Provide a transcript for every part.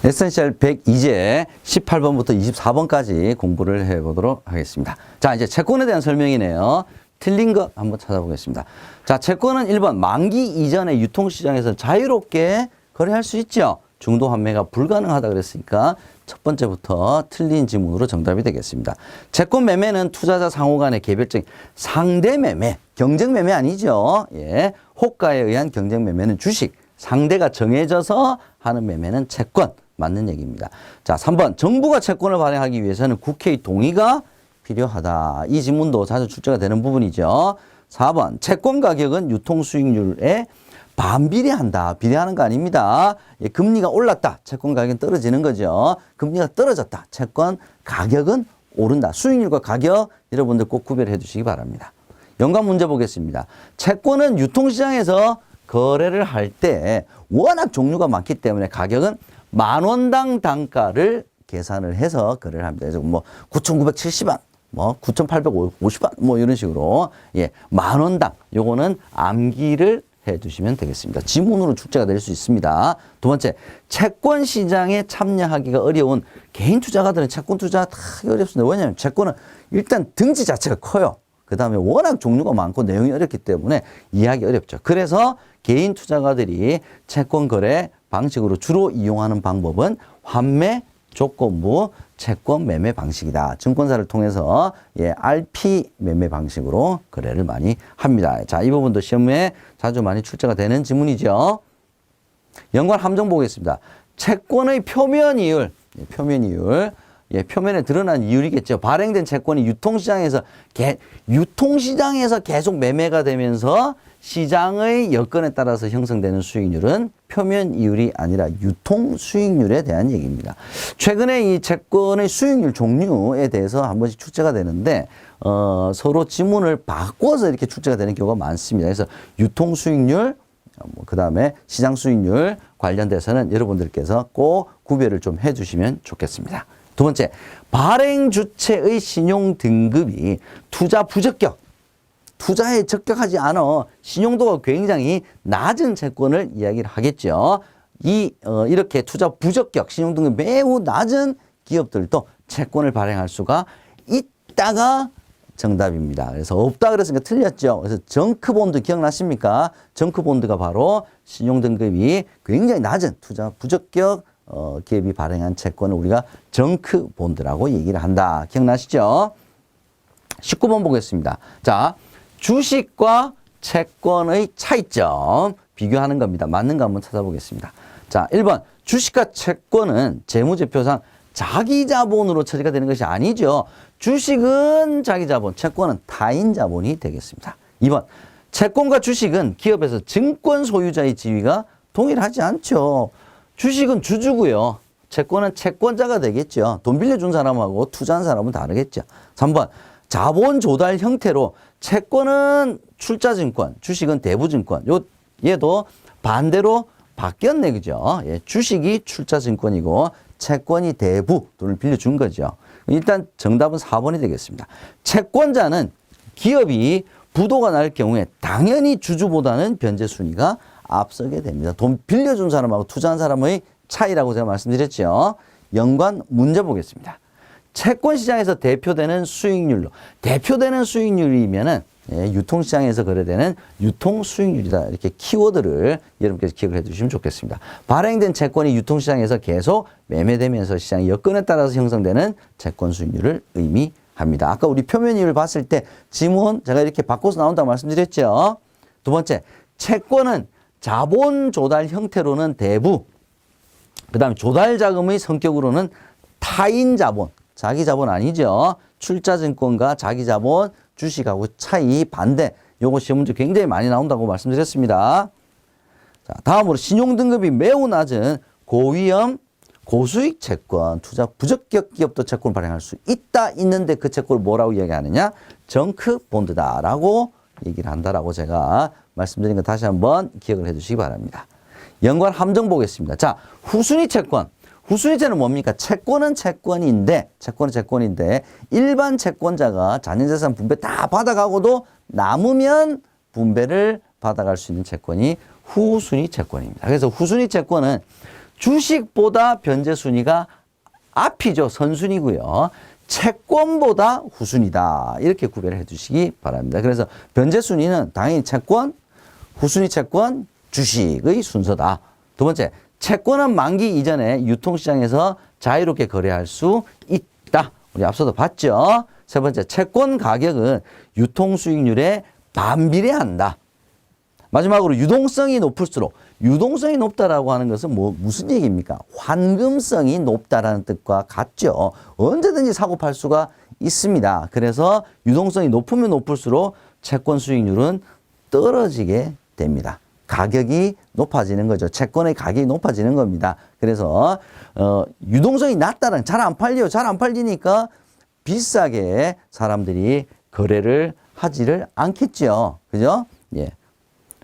에센셜 102제 18번부터 24번까지 공부를 해보도록 하겠습니다. 자, 이제 채권에 대한 설명이네요. 틀린 거 한번 찾아보겠습니다. 자, 채권은 1번 만기 이전에 유통시장에서 자유롭게 거래할 수 있죠. 중도 환매가 불가능하다 그랬으니까 첫 번째부터 틀린 지문으로 정답이 되겠습니다. 채권 매매는 투자자 상호 간의 개별적인 상대 매매, 경쟁 매매 아니죠. 예, 호가에 의한 경쟁 매매는 주식, 상대가 정해져서 하는 매매는 채권. 맞는 얘기입니다. 자, 3번. 정부가 채권을 발행하기 위해서는 국회의 동의가 필요하다. 이 지문도 자주 출제가 되는 부분이죠. 4번. 채권 가격은 유통 수익률에 반비례한다. 비례하는 거 아닙니다. 예, 금리가 올랐다. 채권 가격은 떨어지는 거죠. 금리가 떨어졌다. 채권 가격은 오른다. 수익률과 가격 여러분들 꼭 구별해 주시기 바랍니다. 연관 문제 보겠습니다. 채권은 유통시장에서 거래를 할 때 워낙 종류가 많기 때문에 가격은 10,000원당 단가를 계산을 해서 거래를 합니다. 그래서 뭐 9,970원, 뭐 9,850원, 뭐 이런 식으로 예, 10,000원당 요거는 암기를 해두시면 되겠습니다. 지문으로 출제가 될 수 있습니다. 두 번째, 채권 시장에 참여하기가 어려운 개인 투자가들은 채권 투자 다 어렵습니다. 왜냐하면 채권은 일단 등지 자체가 커요. 그 다음에 워낙 종류가 많고 내용이 어렵기 때문에 이해하기 어렵죠. 그래서 개인 투자가들이 채권 거래 방식으로 주로 이용하는 방법은 환매 조건부 채권 매매 방식이다. 증권사를 통해서 예, RP 매매 방식으로 거래를 많이 합니다. 자, 이 부분도 시험에 자주 많이 출제가 되는 지문이죠. 연관 함정 보겠습니다. 채권의 표면 이율, 예, 표면에 드러난 이율이겠죠. 발행된 채권이 유통시장에서 계속 매매가 되면서 시장의 여건에 따라서 형성되는 수익률은 표면 이율이 아니라 유통 수익률에 대한 얘기입니다. 최근에 이 채권의 수익률 종류에 대해서 한 번씩 출제가 되는데 서로 지문을 바꿔서 이렇게 출제가 되는 경우가 많습니다. 그래서 유통 수익률, 그 다음에 시장 수익률 관련돼서는 여러분들께서 꼭 구별을 좀 해주시면 좋겠습니다. 두 번째, 발행 주체의 신용 등급이 투자 부적격, 투자에 적격하지 않아 신용도가 굉장히 낮은 채권을 이야기를 하겠죠. 이렇게 투자 부적격, 신용 등급이 매우 낮은 기업들도 채권을 발행할 수가 있다가 정답입니다. 그래서 없다 그랬으니까 틀렸죠. 그래서 정크본드 기억나십니까? 정크본드가 바로 신용 등급이 굉장히 낮은 투자 부적격 기업이 발행한 채권을 우리가 정크본드라고 얘기를 한다. 기억나시죠? 19번 보겠습니다. 자, 주식과 채권의 차이점 비교하는 겁니다. 맞는가 한번 찾아보겠습니다. 자, 1번. 주식과 채권은 재무제표상 자기자본으로 처리가 되는 것이 아니죠. 주식은 자기자본, 채권은 타인자본이 되겠습니다. 2번. 채권과 주식은 기업에서 증권 소유자의 지위가 동일하지 않죠. 주식은 주주고요. 채권은 채권자가 되겠죠. 돈 빌려준 사람하고 투자한 사람은 다르겠죠. 3번. 자본 조달 형태로 채권은 출자증권, 주식은 대부증권. 얘도 반대로 바뀌었네, 그죠? 예, 주식이 출자증권이고 채권이 대부, 돈을 빌려준 거죠. 일단 정답은 4번이 되겠습니다. 채권자는 기업이 부도가 날 경우에 당연히 주주보다는 변제 순위가 앞서게 됩니다. 돈 빌려준 사람하고 투자한 사람의 차이라고 제가 말씀드렸죠. 연관 문제 보겠습니다. 채권 시장에서 대표되는 수익률로, 대표되는 수익률이면은 예, 유통시장에서 거래되는 유통 수익률이다. 이렇게 키워드를 여러분께서 기억을 해 주시면 좋겠습니다. 발행된 채권이 유통시장에서 계속 매매되면서 시장 여건에 따라서 형성되는 채권 수익률을 의미합니다. 아까 우리 표면 이율 봤을 때 지문 제가 이렇게 바꿔서 나온다고 말씀드렸죠. 두 번째, 채권은 자본 조달 형태로는 대부, 그 다음에 조달 자금의 성격으로는 타인 자본, 자기 자본 아니죠. 출자증권과 자기 자본, 주식하고 차이 반대. 요거 시험 문제 굉장히 많이 나온다고 말씀드렸습니다. 자, 다음으로 신용 등급이 매우 낮은 고위험, 고수익 채권, 투자 부적격 기업도 채권을 발행할 수 있는데 그 채권을 뭐라고 이야기하느냐? 정크본드다라고 얘기를 한다라고 제가 말씀드린 거 다시 한번 기억을 해 주시기 바랍니다. 연관 함정 보겠습니다. 자, 후순위 채권. 후순위채는 뭡니까? 채권은 채권인데 일반 채권자가 자녀재산 분배 다 받아가고도 남으면 분배를 받아갈 수 있는 채권이 후순위 채권입니다. 그래서 후순위 채권은 주식보다 변제 순위가 앞이죠. 선순위고요. 채권보다 후순위다. 이렇게 구별을 해 주시기 바랍니다. 그래서 변제 순위는 당연히 채권, 후순위 채권, 주식의 순서다. 두 번째, 채권은 만기 이전에 유통시장에서 자유롭게 거래할 수 있다. 우리 앞서도 봤죠. 세 번째, 채권 가격은 유통수익률에 반비례한다. 마지막으로 유동성이 높을수록, 유동성이 높다라고 하는 것은 무슨 얘기입니까? 환금성이 높다라는 뜻과 같죠. 언제든지 사고 팔 수가 있습니다. 그래서 유동성이 높으면 높을수록 채권 수익률은 떨어지게 됩니다. 가격이 높아지는 거죠. 채권의 가격이 높아지는 겁니다. 그래서 유동성이 낮다는, 잘 안 팔려요. 잘 안 팔리니까 비싸게 사람들이 거래를 하지를 않겠죠. 그죠? 예.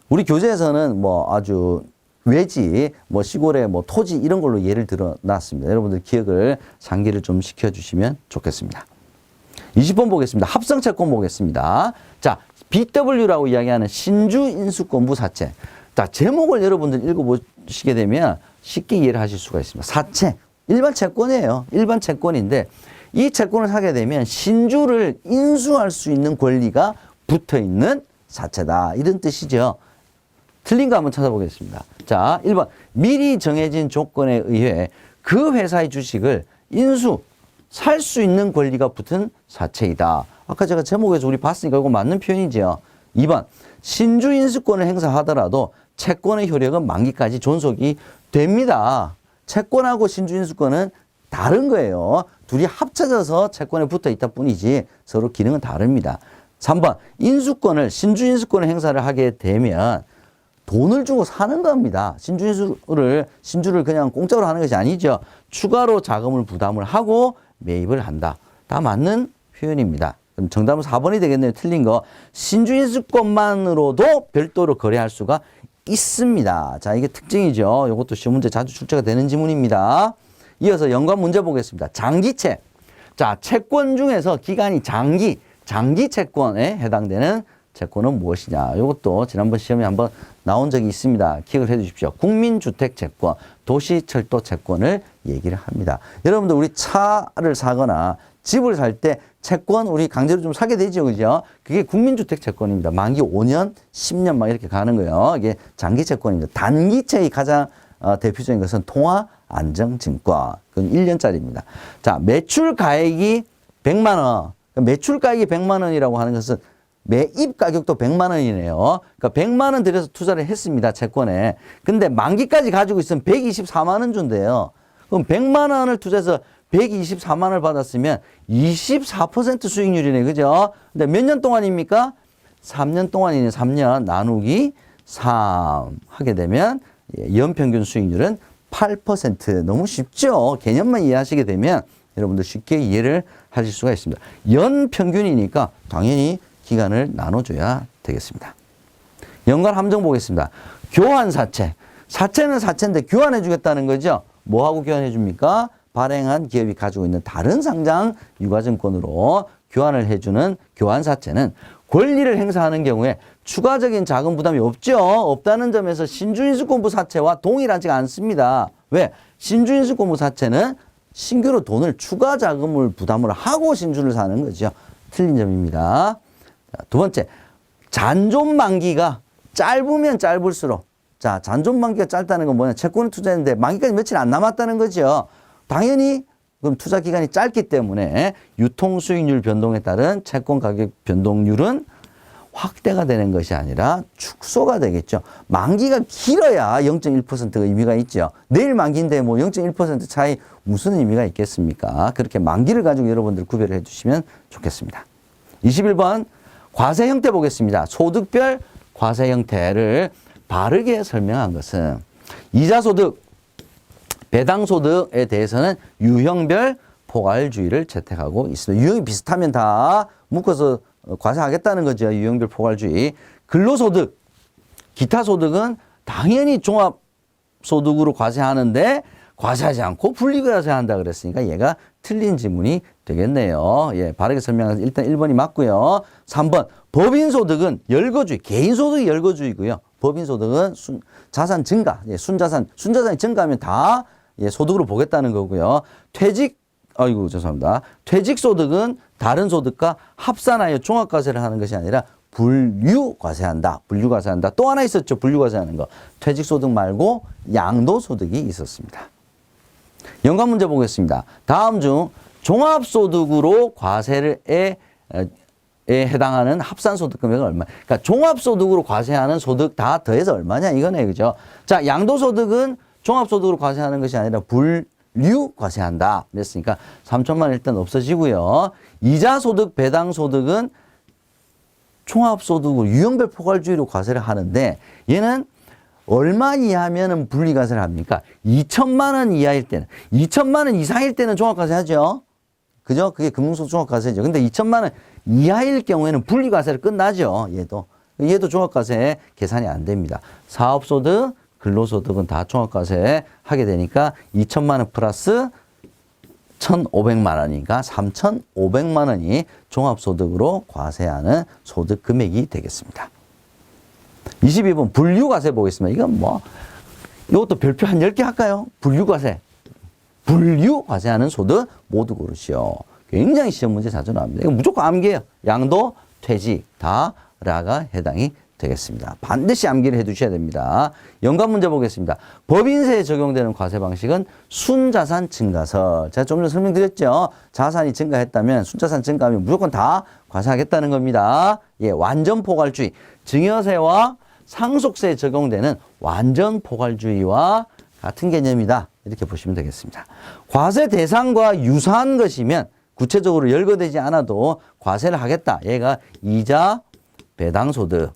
우리 교재에서는 뭐 아주 외지, 뭐 시골의 뭐 토지 이런 걸로 예를 들어 놨습니다. 여러분들 기억을 상기를 좀 시켜주시면 좋겠습니다. 20번 보겠습니다. 합성채권 보겠습니다. 자, BW라고 이야기하는 신주인수권부 사채. 자, 제목을 여러분들 읽어보시게 되면 쉽게 이해를 하실 수가 있습니다. 사채, 일반 채권이에요. 일반 채권인데 이 채권을 사게 되면 신주를 인수할 수 있는 권리가 붙어있는 사채다. 이런 뜻이죠. 틀린 거 한번 찾아보겠습니다. 자, 1번. 미리 정해진 조건에 의해 그 회사의 주식을 살 수 있는 권리가 붙은 사채이다. 아까 제가 제목에서 우리 봤으니까 이거 맞는 표현이죠. 2번. 신주 인수권을 행사하더라도 채권의 효력은 만기까지 존속이 됩니다. 채권하고 신주 인수권은 다른 거예요. 둘이 합쳐져서 채권에 붙어 있다 뿐이지 서로 기능은 다릅니다. 3번. 신주 인수권을 행사를 하게 되면 돈을 주고 사는 겁니다. 신주를 그냥 공짜로 하는 것이 아니죠. 추가로 자금을 부담을 하고 매입을 한다. 다 맞는 표현입니다. 그럼 정답은 4번이 되겠네요. 틀린 거. 신주인수권만으로도 별도로 거래할 수가 있습니다. 자, 이게 특징이죠. 이것도 시험 문제 자주 출제가 되는 지문입니다. 이어서 연관 문제 보겠습니다. 장기채. 자, 채권 중에서 기간이 장기 채권에 해당되는 채권은 무엇이냐. 이것도 지난번 시험에 한번 나온 적이 있습니다. 기억을 해 주십시오. 국민주택채권, 도시철도채권을 얘기를 합니다. 여러분들 우리 차를 사거나 집을 살 때 채권 우리 강제로 좀 사게 되죠. 그죠? 그게 국민주택채권입니다. 만기 5년, 10년 막 이렇게 가는 거예요. 이게 장기채권입니다. 단기채의 가장 대표적인 것은 통화안정증권. 그건 1년짜리입니다. 자, 매출가액이 100만 원. 매출가액이 100만 원이라고 하는 것은 매입 가격도 100만 원이네요. 그러니까 100만 원 들여서 투자를 했습니다. 채권에. 근데 만기까지 가지고 있으면 124만 원 준대요. 그럼 100만 원을 투자해서 124만 원을 받았으면 24% 수익률이네. 그죠? 근데 몇 년 동안입니까? 3년 동안이네. 3년 나누기 3 하게 되면 연평균 수익률은 8%. 너무 쉽죠? 개념만 이해하시게 되면 여러분들 쉽게 이해를 하실 수가 있습니다. 연평균이니까 당연히 기간을 나눠줘야 되겠습니다. 연관 함정 보겠습니다. 교환사채. 사채는 사채인데 교환해 주겠다는 거죠. 뭐하고 교환해 줍니까? 발행한 기업이 가지고 있는 다른 상장 유가증권으로 교환을 해주는 교환사채는 권리를 행사하는 경우에 추가적인 자금 부담이 없죠. 없다는 점에서 신주인수권부 사채와 동일하지 않습니다. 왜? 신주인수권부 사채는 신규로 돈을 추가 자금을 부담을 하고 신주를 사는 거죠. 틀린 점입니다. 두 번째, 잔존 만기가 짧으면 짧을수록, 자, 잔존 만기가 짧다는 건 뭐냐? 채권을 투자했는데 만기까지 며칠 안 남았다는 거죠. 당연히 그럼 투자 기간이 짧기 때문에 유통 수익률 변동에 따른 채권 가격 변동률은 확대가 되는 것이 아니라 축소가 되겠죠. 만기가 길어야 0.1%가 의미가 있죠. 내일 만기인데 뭐 0.1% 차이 무슨 의미가 있겠습니까? 그렇게 만기를 가지고 여러분들 구별을 해주시면 좋겠습니다. 21번 과세 형태 보겠습니다. 소득별 과세 형태를 바르게 설명한 것은 이자소득, 배당소득에 대해서는 유형별 포괄주의를 채택하고 있습니다. 유형이 비슷하면 다 묶어서 과세하겠다는 거죠. 유형별 포괄주의. 근로소득, 기타소득은 당연히 종합소득으로 과세하는데 과세하지 않고 분리과세한다 그랬으니까 얘가 틀린 지문이 되겠네요. 예, 바르게 설명해서 일단 1번이 맞고요. 3번 법인소득은 열거주의, 개인소득이 열거주의고요. 법인소득은 자산 증가, 예, 순자산이 증가하면 다 예, 소득으로 보겠다는 거고요. 퇴직소득은 다른 소득과 합산하여 종합과세를 하는 것이 아니라 분류과세한다. 또 하나 있었죠. 분류과세하는 거. 퇴직소득 말고 양도소득이 있었습니다. 연관 문제 보겠습니다. 다음 중 종합소득으로 과세에 해당하는 합산소득 금액은 얼마? 그러니까 종합소득으로 과세하는 소득 다 더해서 얼마냐 이거네, 그죠? 자, 양도소득은 종합소득으로 과세하는 것이 아니라 분류과세한다. 그랬으니까 3천만 원 일단 없어지고요. 이자소득, 배당소득은 종합소득으로 유형별 포괄주의로 과세를 하는데 얘는 얼마 이하면은 분리과세를 합니까? 2천만 원 이하일 때는, 2천만 원 이상일 때는 종합과세 하죠. 그죠? 그게 금융소득 종합과세죠. 근데 2천만 원 이하일 경우에는 분리과세를 끝나죠. 얘도 종합과세 계산이 안 됩니다. 사업소득, 근로소득은 다 종합과세 하게 되니까 2천만 원 플러스 1,500만 원이니까 3,500만 원이 종합소득으로 과세하는 소득 금액이 되겠습니다. 22번 분류과세 보겠습니다. 이건 이것도 별표 한 10개 할까요? 분류과세하는 소득 모두 고르시오. 굉장히 시험 문제 자주 나옵니다. 이거 무조건 암기해요. 양도, 퇴직 다 라가 해당이 되겠습니다. 반드시 암기를 해두셔야 됩니다. 연관 문제 보겠습니다. 법인세에 적용되는 과세 방식은 순자산 증가설. 제가 좀 전에 설명드렸죠. 자산이 증가했다면 순자산 증가하면 무조건 다 과세하겠다는 겁니다. 예, 완전 포괄주의. 증여세와 상속세에 적용되는 완전 포괄주의와 같은 개념이다. 이렇게 보시면 되겠습니다. 과세 대상과 유사한 것이면 구체적으로 열거되지 않아도 과세를 하겠다. 얘가 이자, 배당소득에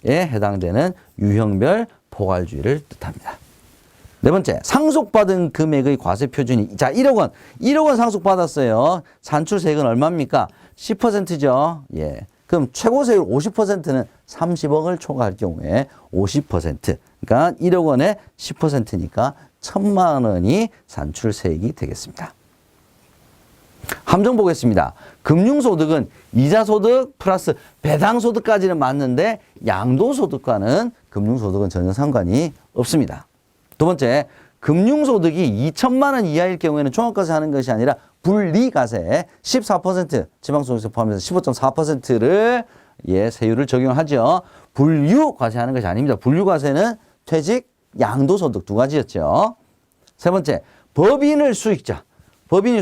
해당되는 유형별 포괄주의를 뜻합니다. 네 번째, 상속받은 금액의 과세 표준이, 자, 1억 원. 1억 원 상속받았어요. 산출세액은 얼마입니까? 10%죠. 예. 그럼 최고세율 50%는 30억을 초과할 경우에 50%. 그러니까 1억 원에 10%니까 1,000만 원이 산출세액이 되겠습니다. 함정 보겠습니다. 금융소득은 이자소득 플러스 배당소득까지는 맞는데 양도소득과는 금융소득은 전혀 상관이 없습니다. 두 번째, 금융소득이 2천만 원 이하일 경우에는 종합과세 하는 것이 아니라 분리과세 14% 지방소득세 포함해서 15.4%를 세율을 적용하죠. 분류과세하는 것이 아닙니다. 분류과세는 퇴직, 양도소득 두 가지였죠. 세 번째, 법인이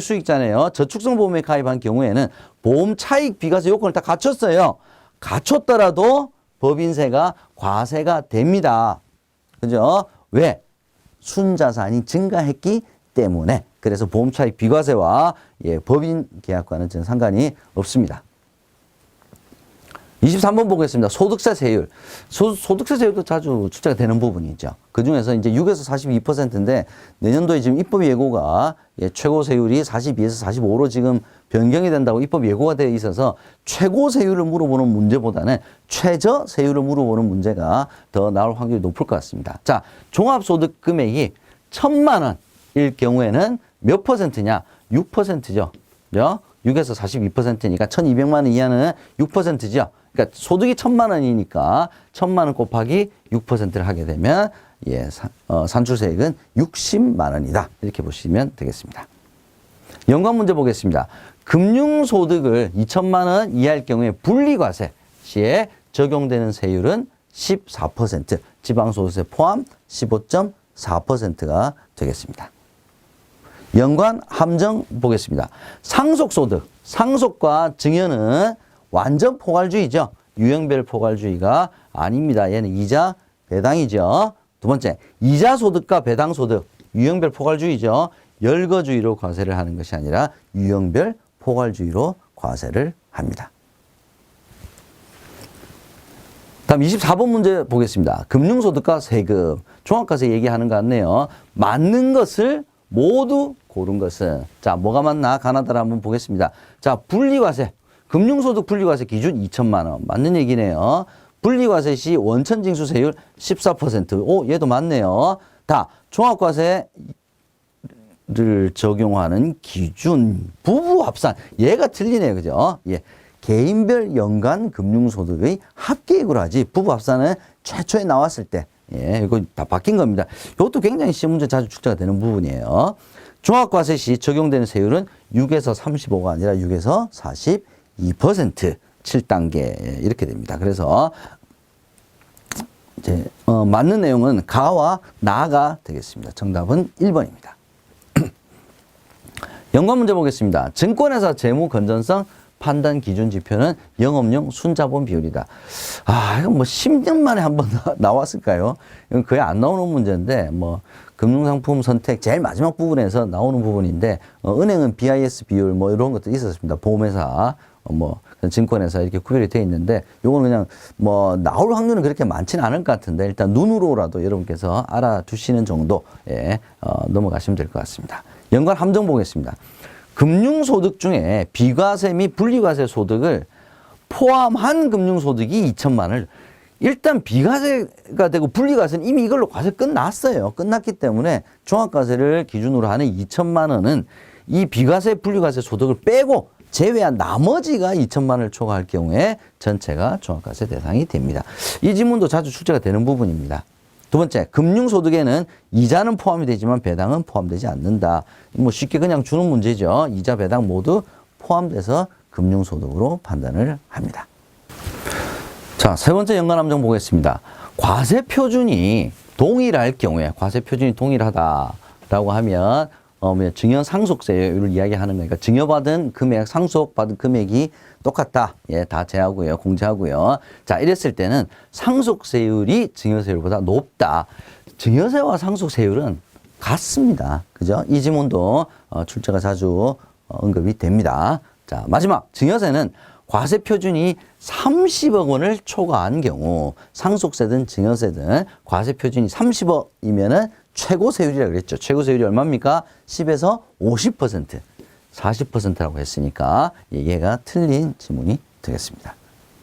수익자네요. 저축성보험에 가입한 경우에는 보험 차익 비과세 요건을 다 갖췄어요. 갖췄더라도 법인세가 과세가 됩니다. 그죠? 왜? 순자산이 증가했기 때문에. 그래서 보험 차익 비과세와 법인 계약과는 전혀 상관이 없습니다. 23번 보겠습니다. 소득세 세율. 소득세 세율도 자주 출제가 되는 부분이 있죠. 그 중에서 이제 6에서 42%인데 내년도에 지금 입법 예고가 최고 세율이 42에서 45로 지금 변경이 된다고 입법 예고가 되어 있어서 최고 세율을 물어보는 문제보다는 최저 세율을 물어보는 문제가 더 나올 확률이 높을 것 같습니다. 자, 종합소득 금액이 1,000만 원일 경우에는 몇 퍼센트냐? 6%죠. 6에서 42%니까 1,200만 원 이하는 6%죠. 그러니까 소득이 1,000만 원이니까 1,000만 원 곱하기 6%를 하게 되면 산출세액은 60만 원이다. 이렇게 보시면 되겠습니다. 연관 문제 보겠습니다. 금융소득을 2천만 원 이하일 경우에 분리과세 시에 적용되는 세율은 14%, 지방소득세 포함 15.4%가 되겠습니다. 연관 함정 보겠습니다. 상속소득, 상속과 증여는 완전 포괄주의죠. 유형별 포괄주의가 아닙니다. 얘는 이자, 배당이죠. 두 번째, 이자소득과 배당소득, 유형별 포괄주의죠. 열거주의로 과세를 하는 것이 아니라 유형별 포괄주의로 과세를 합니다. 다음 24번 문제 보겠습니다. 금융소득과 세금, 종합과세 얘기하는 것 같네요. 맞는 것을 모두 고른 것은, 자, 뭐가 맞나? 가나다라 한번 보겠습니다. 자, 분리과세. 금융소득 분리과세 기준 2천만 원. 맞는 얘기네요. 분리과세 시 원천징수세율 14%. 오, 얘도 맞네요. 다 종합과세를 적용하는 기준, 부부합산. 얘가 틀리네요. 그죠? 예. 개인별 연간 금융소득의 합계액으로 하지 부부 합산은 최초에 나왔을 때 이거 다 바뀐 겁니다. 이것도 굉장히 시험 문제 자주 출제가 되는 부분이에요. 종합과세 시 적용되는 세율은 6에서 35가 아니라 6에서 42% 7단계 이렇게 됩니다. 그래서 이제 맞는 내용은 가와 나가 되겠습니다. 정답은 1번입니다. 연관 문제 보겠습니다. 증권회사 재무 건전성 판단 기준 지표는 영업용 순자본 비율이다. 이건 뭐 10년 만에 한 번 나왔을까요? 이건 거의 안 나오는 문제인데, 뭐, 금융상품 선택 제일 마지막 부분에서 나오는 부분인데, 은행은 BIS 비율 뭐 이런 것도 있었습니다. 보험회사, 증권회사 이렇게 구별이 되어 있는데, 요거는 그냥 뭐, 나올 확률은 그렇게 많지는 않을 것 같은데, 일단 눈으로라도 여러분께서 알아두시는 정도에 넘어가시면 될 것 같습니다. 연관 함정 보겠습니다. 금융소득 중에 비과세 및 분리과세 소득을 포함한 금융소득이 2천만 원을 일단 비과세가 되고 분리과세는 이미 이걸로 과세 끝났어요. 끝났기 때문에 종합과세를 기준으로 하는 2천만 원은 이 비과세 분리과세 소득을 빼고 제외한 나머지가 2천만 원을 초과할 경우에 전체가 종합과세 대상이 됩니다. 이 지문도 자주 출제가 되는 부분입니다. 두 번째, 금융소득에는 이자는 포함이 되지만 배당은 포함되지 않는다. 뭐 쉽게 그냥 주는 문제죠. 이자, 배당 모두 포함돼서 금융소득으로 판단을 합니다. 자, 세 번째 연관함정 보겠습니다. 과세표준이 동일할 경우에, 과세표준이 동일하다라고 하면, 증여상속세율을 이야기하는 거니까 증여받은 금액, 상속받은 금액이 똑같다. 다 제하고요. 공제하고요. 자, 이랬을 때는 상속세율이 증여세율보다 높다. 증여세와 상속세율은 같습니다. 그죠? 이 지문도 출제가 자주 언급이 됩니다. 자, 마지막. 증여세는 과세표준이 30억 원을 초과한 경우 상속세든 증여세든 과세표준이 30억이면은 최고세율이라고 그랬죠. 최고세율이 얼마입니까? 10에서 50%. 40%라고 했으니까 얘가 틀린 지문이 되겠습니다.